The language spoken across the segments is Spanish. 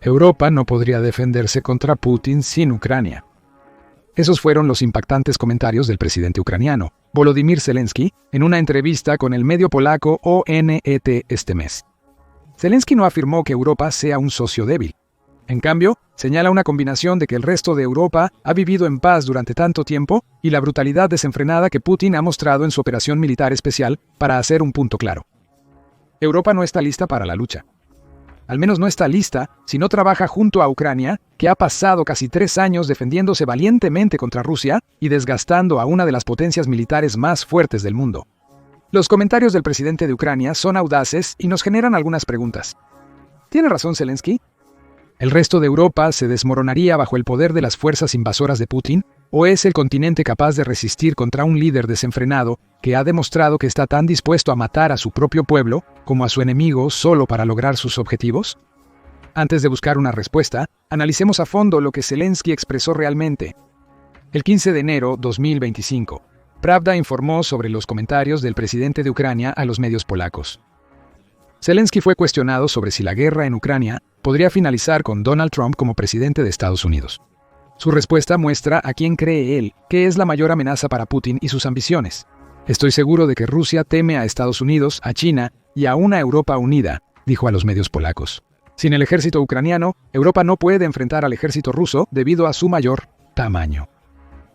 Europa no podría defenderse contra Putin sin Ucrania. Esos fueron los impactantes comentarios del presidente ucraniano, Volodymyr Zelensky, en una entrevista con el medio polaco ONET este mes. Zelensky no afirmó que Europa sea un socio débil. En cambio, señala una combinación de que el resto de Europa ha vivido en paz durante tanto tiempo y la brutalidad desenfrenada que Putin ha mostrado en su operación militar especial para hacer un punto claro. Europa no está lista para la lucha. Al menos no está lista si no trabaja junto a Ucrania, que ha pasado casi 3 años defendiéndose valientemente contra Rusia y desgastando a una de las potencias militares más fuertes del mundo. Los comentarios del presidente de Ucrania son audaces y nos generan algunas preguntas. ¿Tiene razón Zelensky? ¿El resto de Europa se desmoronaría bajo el poder de las fuerzas invasoras de Putin? ¿O es el continente capaz de resistir contra un líder desenfrenado que ha demostrado que está tan dispuesto a matar a su propio pueblo como a su enemigo solo para lograr sus objetivos? Antes de buscar una respuesta, analicemos a fondo lo que Zelensky expresó realmente. El 15 de enero 2025, Pravda informó sobre los comentarios del presidente de Ucrania a los medios polacos. Zelensky fue cuestionado sobre si la guerra en Ucrania podría finalizar con Donald Trump como presidente de Estados Unidos. Su respuesta muestra a quién cree él que es la mayor amenaza para Putin y sus ambiciones. Estoy seguro de que Rusia teme a Estados Unidos, a China y a una Europa unida, dijo a los medios polacos. Sin el ejército ucraniano, Europa no puede enfrentar al ejército ruso debido a su mayor tamaño.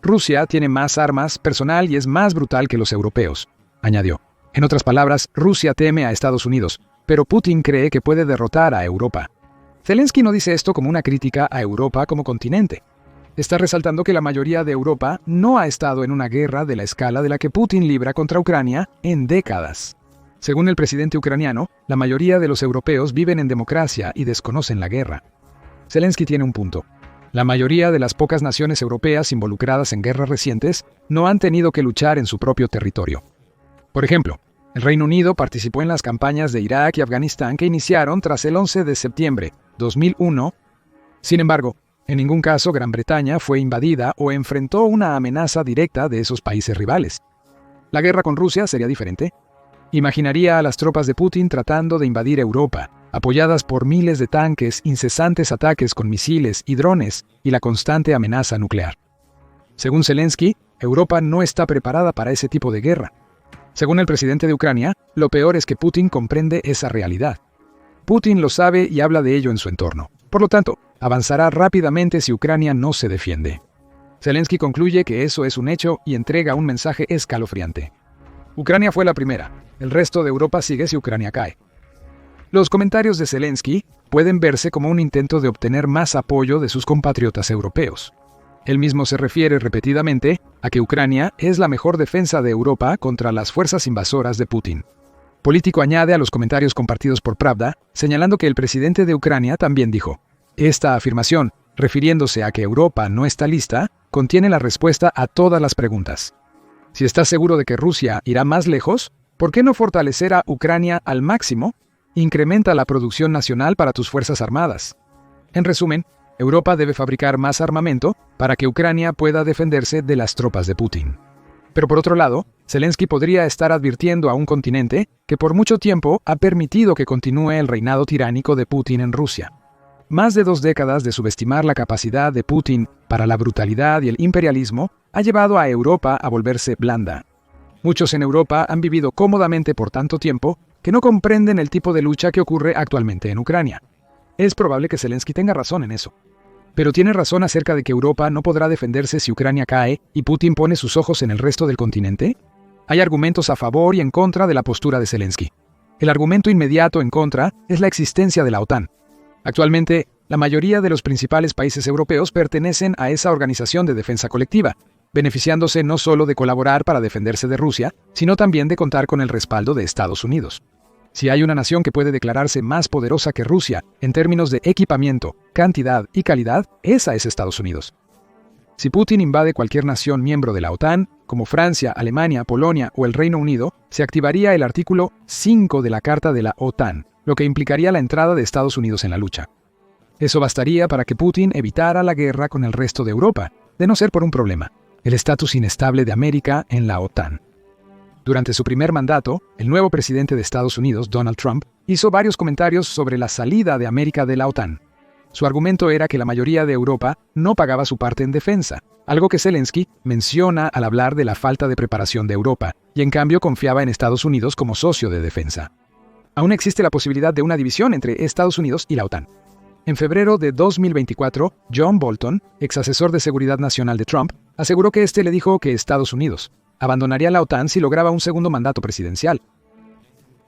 Rusia tiene más armas, personal y es más brutal que los europeos, añadió. En otras palabras, Rusia teme a Estados Unidos, pero Putin cree que puede derrotar a Europa. Zelensky no dice esto como una crítica a Europa como continente. Está resaltando que la mayoría de Europa no ha estado en una guerra de la escala de la que Putin libra contra Ucrania en décadas. Según el presidente ucraniano, la mayoría de los europeos viven en democracia y desconocen la guerra. Zelensky tiene un punto. La mayoría de las pocas naciones europeas involucradas en guerras recientes no han tenido que luchar en su propio territorio. Por ejemplo, el Reino Unido participó en las campañas de Irak y Afganistán que iniciaron tras el 11 de septiembre de 2001. Sin embargo, en ningún caso Gran Bretaña fue invadida o enfrentó una amenaza directa de esos países rivales. La guerra con Rusia sería diferente. Imaginaría a las tropas de Putin tratando de invadir Europa, apoyadas por miles de tanques, incesantes ataques con misiles y drones y la constante amenaza nuclear. Según Zelensky, Europa no está preparada para ese tipo de guerra. Según el presidente de Ucrania, lo peor es que Putin comprende esa realidad. Putin lo sabe y habla de ello en su entorno. Por lo tanto, avanzará rápidamente si Ucrania no se defiende. Zelensky concluye que eso es un hecho y entrega un mensaje escalofriante. Ucrania fue la primera. El resto de Europa sigue si Ucrania cae. Los comentarios de Zelensky pueden verse como un intento de obtener más apoyo de sus compatriotas europeos. Él mismo se refiere repetidamente a que Ucrania es la mejor defensa de Europa contra las fuerzas invasoras de Putin. Político añade a los comentarios compartidos por Pravda, señalando que el presidente de Ucrania también dijo: esta afirmación, refiriéndose a que Europa no está lista, contiene la respuesta a todas las preguntas. Si estás seguro de que Rusia irá más lejos, ¿por qué no fortalecer a Ucrania al máximo? Incrementa la producción nacional para tus fuerzas armadas. En resumen, Europa debe fabricar más armamento para que Ucrania pueda defenderse de las tropas de Putin. Pero por otro lado, Zelensky podría estar advirtiendo a un continente que por mucho tiempo ha permitido que continúe el reinado tiránico de Putin en Rusia. Más de 2 décadas de subestimar la capacidad de Putin para la brutalidad y el imperialismo ha llevado a Europa a volverse blanda. Muchos en Europa han vivido cómodamente por tanto tiempo que no comprenden el tipo de lucha que ocurre actualmente en Ucrania. Es probable que Zelensky tenga razón en eso. Pero tiene razón acerca de que Europa no podrá defenderse si Ucrania cae y Putin pone sus ojos en el resto del continente. Hay argumentos a favor y en contra de la postura de Zelensky. El argumento inmediato en contra es la existencia de la OTAN. Actualmente, la mayoría de los principales países europeos pertenecen a esa organización de defensa colectiva, beneficiándose no solo de colaborar para defenderse de Rusia, sino también de contar con el respaldo de Estados Unidos. Si hay una nación que puede declararse más poderosa que Rusia en términos de equipamiento, cantidad y calidad, esa es Estados Unidos. Si Putin invade cualquier nación miembro de la OTAN, como Francia, Alemania, Polonia o el Reino Unido, se activaría el artículo 5 de la Carta de la OTAN, lo que implicaría la entrada de Estados Unidos en la lucha. Eso bastaría para que Putin evitara la guerra con el resto de Europa, de no ser por un problema: el estatus inestable de América en la OTAN. Durante su primer mandato, el nuevo presidente de Estados Unidos, Donald Trump, hizo varios comentarios sobre la salida de América de la OTAN. Su argumento era que la mayoría de Europa no pagaba su parte en defensa, algo que Zelensky menciona al hablar de la falta de preparación de Europa, y en cambio confiaba en Estados Unidos como socio de defensa. Aún existe la posibilidad de una división entre Estados Unidos y la OTAN. En febrero de 2024, John Bolton, ex asesor de seguridad nacional de Trump, aseguró que le dijo que Estados Unidos abandonaría la OTAN si lograba un segundo mandato presidencial.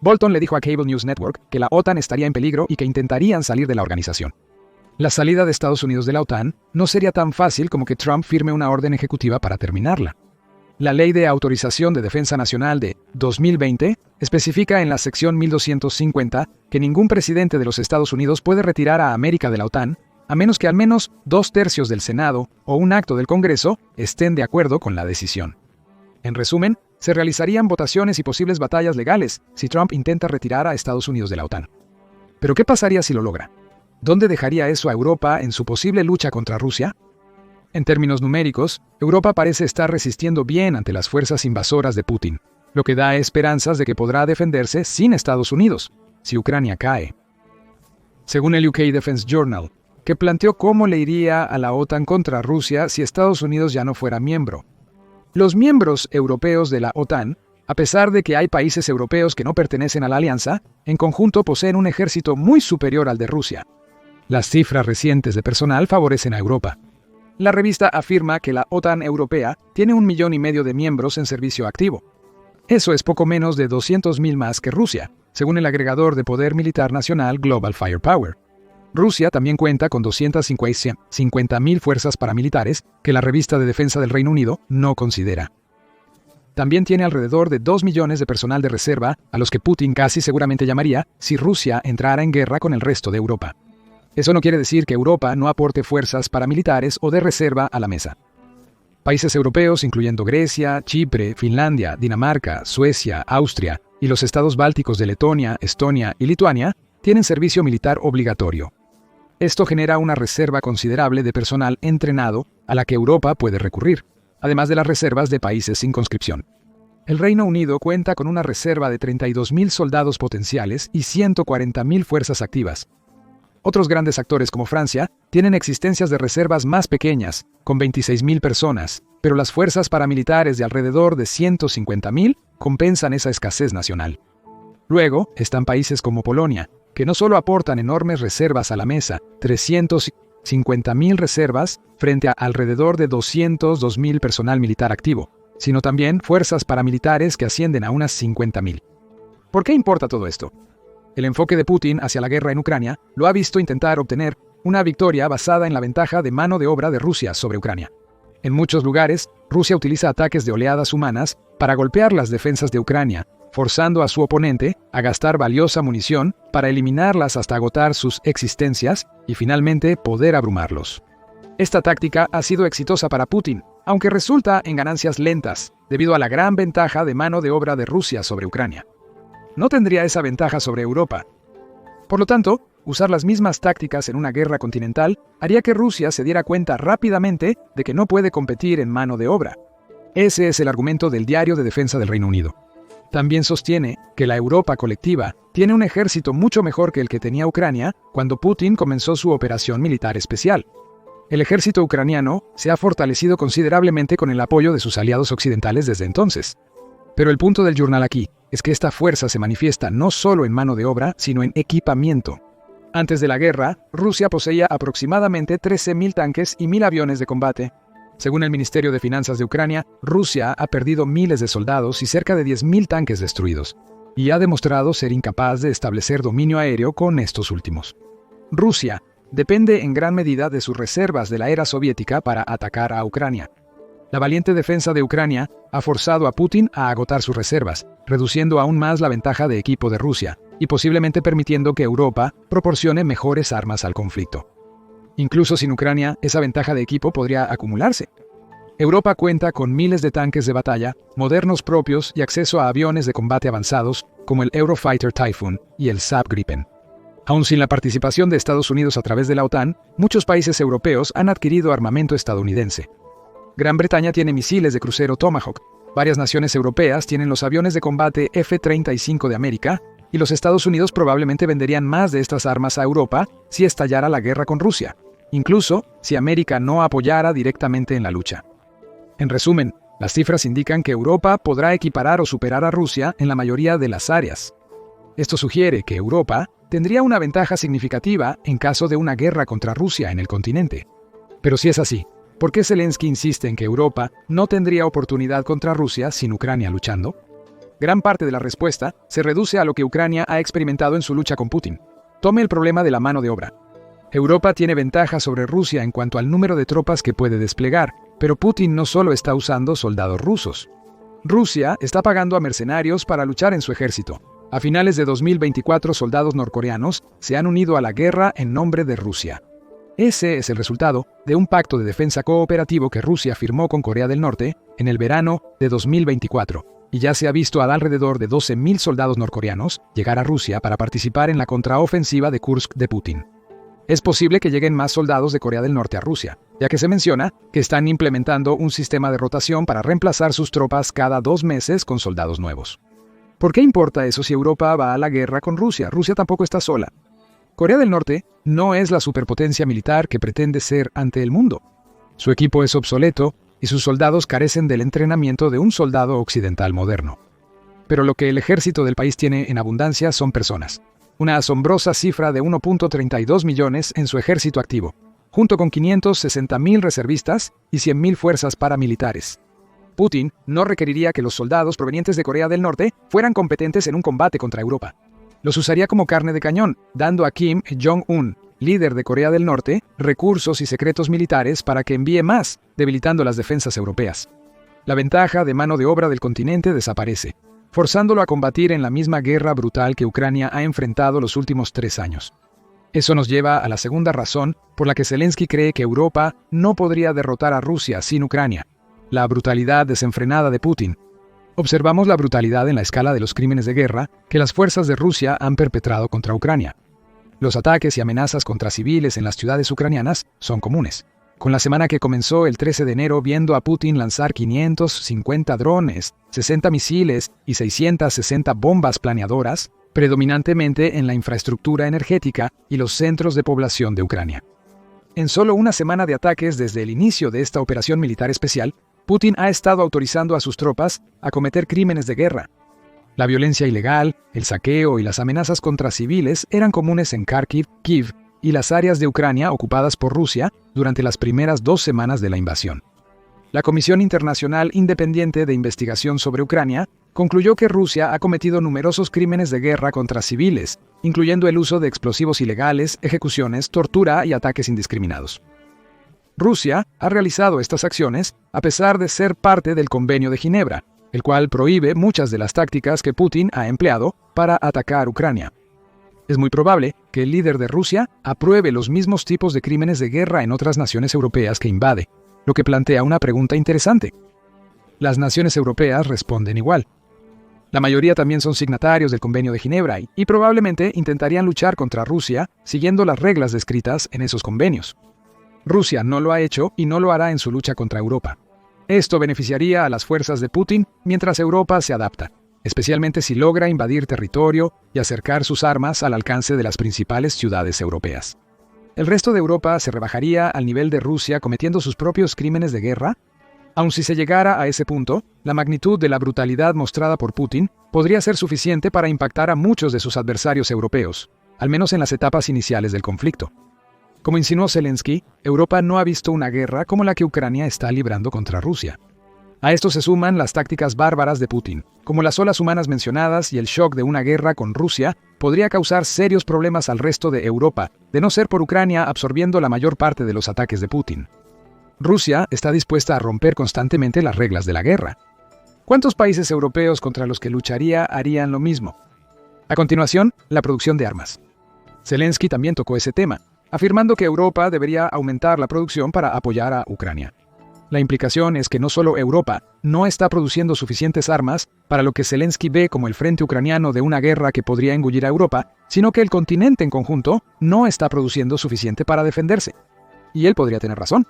Bolton le dijo a Cable News Network que la OTAN estaría en peligro y que intentarían salir de la organización. La salida de Estados Unidos de la OTAN no sería tan fácil como que Trump firme una orden ejecutiva para terminarla. La Ley de Autorización de Defensa Nacional de 2020 especifica en la sección 1250 que ningún presidente de los Estados Unidos puede retirar a América de la OTAN a menos que al menos 2/3 del Senado o un acto del Congreso estén de acuerdo con la decisión. En resumen, se realizarían votaciones y posibles batallas legales si Trump intenta retirar a Estados Unidos de la OTAN. ¿Pero qué pasaría si lo logra? ¿Dónde dejaría eso a Europa en su posible lucha contra Rusia? En términos numéricos, Europa parece estar resistiendo bien ante las fuerzas invasoras de Putin, lo que da esperanzas de que podrá defenderse sin Estados Unidos, si Ucrania cae. Según el UK Defense Journal, que planteó cómo le iría a la OTAN contra Rusia si Estados Unidos ya no fuera miembro. Los miembros europeos de la OTAN, a pesar de que hay países europeos que no pertenecen a la alianza, en conjunto poseen un ejército muy superior al de Rusia. Las cifras recientes de personal favorecen a Europa. La revista afirma que la OTAN europea tiene 1,5 millones de miembros en servicio activo. Eso es poco menos de 200,000 más que Rusia, según el agregador de poder militar nacional Global Firepower. Rusia también cuenta con 250,000 fuerzas paramilitares que la revista de defensa del Reino Unido no considera. También tiene alrededor de 2 millones de personal de reserva a los que Putin casi seguramente llamaría si Rusia entrara en guerra con el resto de Europa. Eso no quiere decir que Europa no aporte fuerzas paramilitares o de reserva a la mesa. Países europeos, incluyendo Grecia, Chipre, Finlandia, Dinamarca, Suecia, Austria y los estados bálticos de Letonia, Estonia y Lituania, tienen servicio militar obligatorio. Esto genera una reserva considerable de personal entrenado a la que Europa puede recurrir, además de las reservas de países sin conscripción. El Reino Unido cuenta con una reserva de 32,000 soldados potenciales y 140,000 fuerzas activas. Otros grandes actores como Francia tienen existencias de reservas más pequeñas, con 26,000 personas, pero las fuerzas paramilitares de alrededor de 150,000 compensan esa escasez nacional. Luego están países como Polonia, que no solo aportan enormes reservas a la mesa, 350,000 reservas frente a alrededor de 202,000 personal militar activo, sino también fuerzas paramilitares que ascienden a unas 50,000. ¿Por qué importa todo esto? El enfoque de Putin hacia la guerra en Ucrania lo ha visto intentar obtener una victoria basada en la ventaja de mano de obra de Rusia sobre Ucrania. En muchos lugares, Rusia utiliza ataques de oleadas humanas para golpear las defensas de Ucrania, forzando a su oponente a gastar valiosa munición para eliminarlas hasta agotar sus existencias y finalmente poder abrumarlos. Esta táctica ha sido exitosa para Putin, aunque resulta en ganancias lentas, debido a la gran ventaja de mano de obra de Rusia sobre Ucrania. No tendría esa ventaja sobre Europa. Por lo tanto, usar las mismas tácticas en una guerra continental haría que Rusia se diera cuenta rápidamente de que no puede competir en mano de obra. Ese es el argumento del Diario de Defensa del Reino Unido. También sostiene que la Europa colectiva tiene un ejército mucho mejor que el que tenía Ucrania cuando Putin comenzó su operación militar especial. El ejército ucraniano se ha fortalecido considerablemente con el apoyo de sus aliados occidentales desde entonces. Pero el punto del journal aquí es que esta fuerza se manifiesta no solo en mano de obra, sino en equipamiento. Antes de la guerra, Rusia poseía aproximadamente 13,000 tanques y 1,000 aviones de combate. Según el Ministerio de Finanzas de Ucrania, Rusia ha perdido miles de soldados y cerca de 10,000 tanques destruidos, y ha demostrado ser incapaz de establecer dominio aéreo con estos últimos. Rusia depende en gran medida de sus reservas de la era soviética para atacar a Ucrania. La valiente defensa de Ucrania ha forzado a Putin a agotar sus reservas, reduciendo aún más la ventaja de equipo de Rusia, y posiblemente permitiendo que Europa proporcione mejores armas al conflicto. Incluso sin Ucrania, esa ventaja de equipo podría acumularse. Europa cuenta con miles de tanques de batalla, modernos propios y acceso a aviones de combate avanzados como el Eurofighter Typhoon y el Saab Gripen. Aun sin la participación de Estados Unidos a través de la OTAN, muchos países europeos han adquirido armamento estadounidense. Gran Bretaña tiene misiles de crucero Tomahawk, varias naciones europeas tienen los aviones de combate F-35 de América, y los Estados Unidos probablemente venderían más de estas armas a Europa si estallara la guerra con Rusia, incluso si América no apoyara directamente en la lucha. En resumen, las cifras indican que Europa podrá equiparar o superar a Rusia en la mayoría de las áreas. Esto sugiere que Europa tendría una ventaja significativa en caso de una guerra contra Rusia en el continente. Pero si es así, ¿por qué Zelensky insiste en que Europa no tendría oportunidad contra Rusia sin Ucrania luchando? Gran parte de la respuesta se reduce a lo que Ucrania ha experimentado en su lucha con Putin. Tome el problema de la mano de obra. Europa tiene ventaja sobre Rusia en cuanto al número de tropas que puede desplegar, pero Putin no solo está usando soldados rusos. Rusia está pagando a mercenarios para luchar en su ejército. A finales de 2024, soldados norcoreanos se han unido a la guerra en nombre de Rusia. Ese es el resultado de un pacto de defensa cooperativo que Rusia firmó con Corea del Norte en el verano de 2024, y ya se ha visto a alrededor de 12.000 soldados norcoreanos llegar a Rusia para participar en la contraofensiva de Kursk de Putin. Es posible que lleguen más soldados de Corea del Norte a Rusia, ya que se menciona que están implementando un sistema de rotación para reemplazar sus tropas cada 2 meses con soldados nuevos. ¿Por qué importa eso si Europa va a la guerra con Rusia? Rusia tampoco está sola. Corea del Norte no es la superpotencia militar que pretende ser ante el mundo. Su equipo es obsoleto y sus soldados carecen del entrenamiento de un soldado occidental moderno. Pero lo que el ejército del país tiene en abundancia son personas. Una asombrosa cifra de 1.32 millones en su ejército activo, junto con 560.000 reservistas y 100.000 fuerzas paramilitares. Putin no requeriría que los soldados provenientes de Corea del Norte fueran competentes en un combate contra Europa. Los usaría como carne de cañón, dando a Kim Jong-un, líder de Corea del Norte, recursos y secretos militares para que envíe más, debilitando las defensas europeas. La ventaja de mano de obra del continente desaparece, forzándolo a combatir en la misma guerra brutal que Ucrania ha enfrentado los últimos 3 años. Eso nos lleva a la segunda razón por la que Zelensky cree que Europa no podría derrotar a Rusia sin Ucrania: la brutalidad desenfrenada de Putin. Observamos la brutalidad en la escala de los crímenes de guerra que las fuerzas de Rusia han perpetrado contra Ucrania. Los ataques y amenazas contra civiles en las ciudades ucranianas son comunes. Con la semana que comenzó el 13 de enero viendo a Putin lanzar 550 drones, 60 misiles y 660 bombas planeadoras, predominantemente en la infraestructura energética y los centros de población de Ucrania. En solo una semana de ataques desde el inicio de esta operación militar especial, Putin ha estado autorizando a sus tropas a cometer crímenes de guerra. La violencia ilegal, el saqueo y las amenazas contra civiles eran comunes en Kharkiv, Kiev y las áreas de Ucrania ocupadas por Rusia durante las primeras 2 semanas de la invasión. La Comisión Internacional Independiente de Investigación sobre Ucrania concluyó que Rusia ha cometido numerosos crímenes de guerra contra civiles, incluyendo el uso de explosivos ilegales, ejecuciones, tortura y ataques indiscriminados. Rusia ha realizado estas acciones a pesar de ser parte del Convenio de Ginebra, el cual prohíbe muchas de las tácticas que Putin ha empleado para atacar Ucrania. Es muy probable que el líder de Rusia apruebe los mismos tipos de crímenes de guerra en otras naciones europeas que invade, lo que plantea una pregunta interesante. Las naciones europeas responden igual. La mayoría también son signatarios del Convenio de Ginebra y probablemente intentarían luchar contra Rusia siguiendo las reglas descritas en esos convenios. Rusia no lo ha hecho y no lo hará en su lucha contra Europa. Esto beneficiaría a las fuerzas de Putin mientras Europa se adapta, especialmente si logra invadir territorio y acercar sus armas al alcance de las principales ciudades europeas. ¿El resto de Europa se rebajaría al nivel de Rusia cometiendo sus propios crímenes de guerra? Aun si se llegara a ese punto, la magnitud de la brutalidad mostrada por Putin podría ser suficiente para impactar a muchos de sus adversarios europeos, al menos en las etapas iniciales del conflicto. Como insinuó Zelensky, Europa no ha visto una guerra como la que Ucrania está librando contra Rusia. A esto se suman las tácticas bárbaras de Putin, como las olas humanas mencionadas, y el shock de una guerra con Rusia podría causar serios problemas al resto de Europa, de no ser por Ucrania absorbiendo la mayor parte de los ataques de Putin. Rusia está dispuesta a romper constantemente las reglas de la guerra. ¿Cuántos países europeos contra los que lucharía harían lo mismo? A continuación, la producción de armas. Zelensky también tocó ese tema, afirmando que Europa debería aumentar la producción para apoyar a Ucrania. La implicación es que no solo Europa no está produciendo suficientes armas para lo que Zelensky ve como el frente ucraniano de una guerra que podría engullir a Europa, sino que el continente en conjunto no está produciendo suficiente para defenderse. Y él podría tener razón.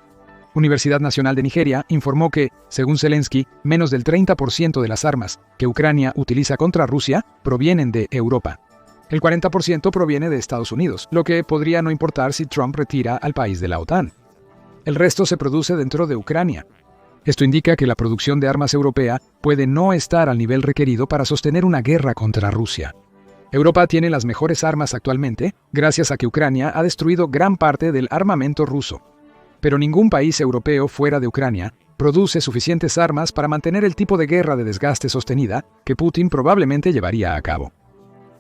Universidad Nacional de Nigeria informó que, según Zelensky, menos del 30% de las armas que Ucrania utiliza contra Rusia provienen de Europa. El 40% proviene de Estados Unidos, lo que podría no importar si Trump retira al país de la OTAN. El resto se produce dentro de Ucrania. Esto indica que la producción de armas europea puede no estar al nivel requerido para sostener una guerra contra Rusia. Europa tiene las mejores armas actualmente, gracias a que Ucrania ha destruido gran parte del armamento ruso. Pero ningún país europeo fuera de Ucrania produce suficientes armas para mantener el tipo de guerra de desgaste sostenida que Putin probablemente llevaría a cabo.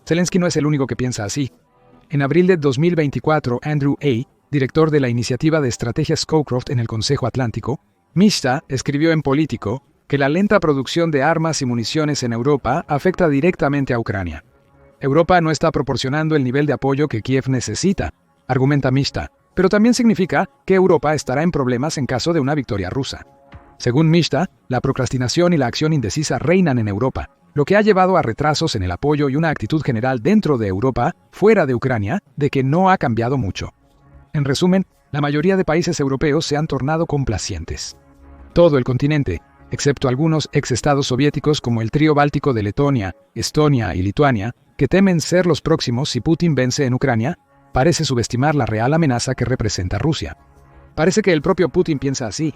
Zelensky no es el único que piensa así. En abril de 2024, Andrew A., director de la iniciativa de estrategia Scowcroft en el Consejo Atlántico, Mishta escribió en Político que la lenta producción de armas y municiones en Europa afecta directamente a Ucrania. Europa no está proporcionando el nivel de apoyo que Kiev necesita, argumenta Mishta, pero también significa que Europa estará en problemas en caso de una victoria rusa. Según Mishta, la procrastinación y la acción indecisa reinan en Europa, lo que ha llevado a retrasos en el apoyo y una actitud general dentro de Europa, fuera de Ucrania, de que no ha cambiado mucho. En resumen, la mayoría de países europeos se han tornado complacientes. Todo el continente, excepto algunos ex-estados soviéticos como el trío báltico de Letonia, Estonia y Lituania, que temen ser los próximos si Putin vence en Ucrania, parece subestimar la real amenaza que representa Rusia. Parece que el propio Putin piensa así.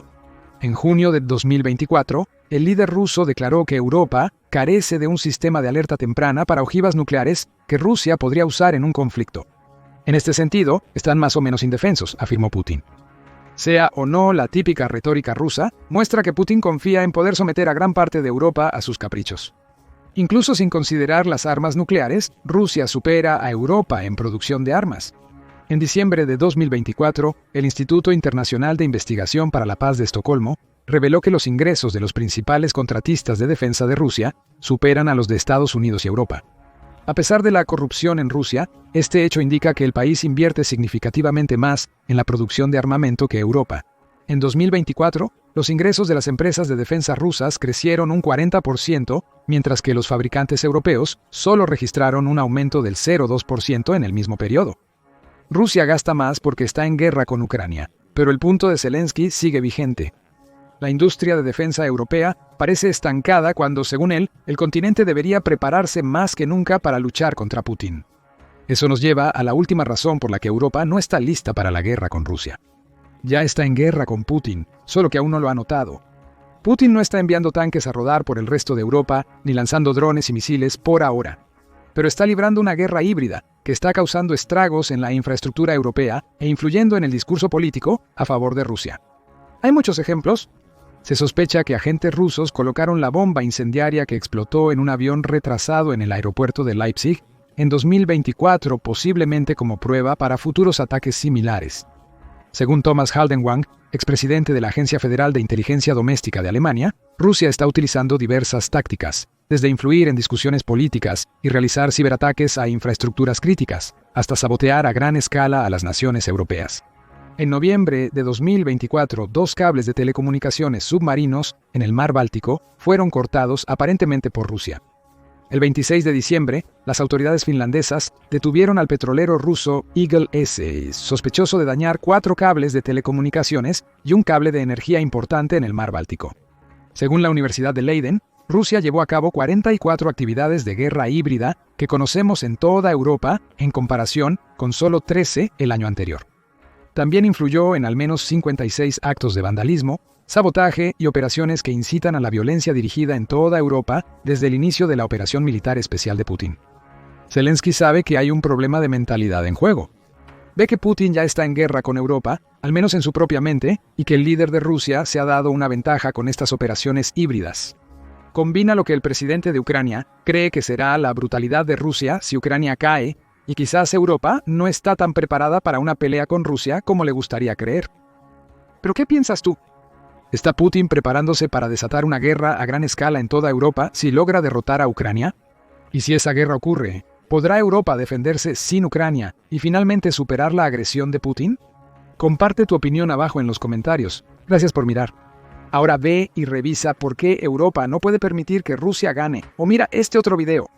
En junio de 2024, el líder ruso declaró que Europa carece de un sistema de alerta temprana para ojivas nucleares que Rusia podría usar en un conflicto. En este sentido, están más o menos indefensos, afirmó Putin. Sea o no la típica retórica rusa, muestra que Putin confía en poder someter a gran parte de Europa a sus caprichos. Incluso sin considerar las armas nucleares, Rusia supera a Europa en producción de armas. En diciembre de 2024, el Instituto Internacional de Investigación para la Paz de Estocolmo reveló que los ingresos de los principales contratistas de defensa de Rusia superan a los de Estados Unidos y Europa. A pesar de la corrupción en Rusia, este hecho indica que el país invierte significativamente más en la producción de armamento que Europa. En 2024, los ingresos de las empresas de defensa rusas crecieron un 40%, mientras que los fabricantes europeos solo registraron un aumento del 0,2% en el mismo periodo. Rusia gasta más porque está en guerra con Ucrania, pero el punto de Zelensky sigue vigente. La industria de defensa europea parece estancada cuando, según él, el continente debería prepararse más que nunca para luchar contra Putin. Eso nos lleva a la última razón por la que Europa no está lista para la guerra con Rusia. Ya está en guerra con Putin, solo que aún no lo ha notado. Putin no está enviando tanques a rodar por el resto de Europa ni lanzando drones y misiles por ahora. Pero está librando una guerra híbrida que está causando estragos en la infraestructura europea e influyendo en el discurso político a favor de Rusia. Hay muchos ejemplos. Se sospecha que agentes rusos colocaron la bomba incendiaria que explotó en un avión retrasado en el aeropuerto de Leipzig en 2024, posiblemente como prueba para futuros ataques similares. Según Thomas Haldenwang, expresidente de la Agencia Federal de Inteligencia Doméstica de Alemania, Rusia está utilizando diversas tácticas, desde influir en discusiones políticas y realizar ciberataques a infraestructuras críticas, hasta sabotear a gran escala a las naciones europeas. En noviembre de 2024, 2 cables de telecomunicaciones submarinos en el mar Báltico fueron cortados aparentemente por Rusia. El 26 de diciembre, las autoridades finlandesas detuvieron al petrolero ruso Eagle S, sospechoso de dañar 4 cables de telecomunicaciones y un cable de energía importante en el mar Báltico. Según la Universidad de Leiden, Rusia llevó a cabo 44 actividades de guerra híbrida que conocemos en toda Europa, en comparación con solo 13 el año anterior. También influyó en al menos 56 actos de vandalismo, sabotaje y operaciones que incitan a la violencia dirigida en toda Europa desde el inicio de la operación militar especial de Putin. Zelensky sabe que hay un problema de mentalidad en juego. Ve que Putin ya está en guerra con Europa, al menos en su propia mente, y que el líder de Rusia se ha dado una ventaja con estas operaciones híbridas. Combina lo que el presidente de Ucrania cree que será la brutalidad de Rusia si Ucrania cae, y quizás Europa no está tan preparada para una pelea con Rusia como le gustaría creer. ¿Pero qué piensas tú? ¿Está Putin preparándose para desatar una guerra a gran escala en toda Europa si logra derrotar a Ucrania? Y si esa guerra ocurre, ¿podrá Europa defenderse sin Ucrania y finalmente superar la agresión de Putin? Comparte tu opinión abajo en los comentarios. Gracias por mirar. Ahora ve y revisa por qué Europa no puede permitir que Rusia gane. O mira este otro video.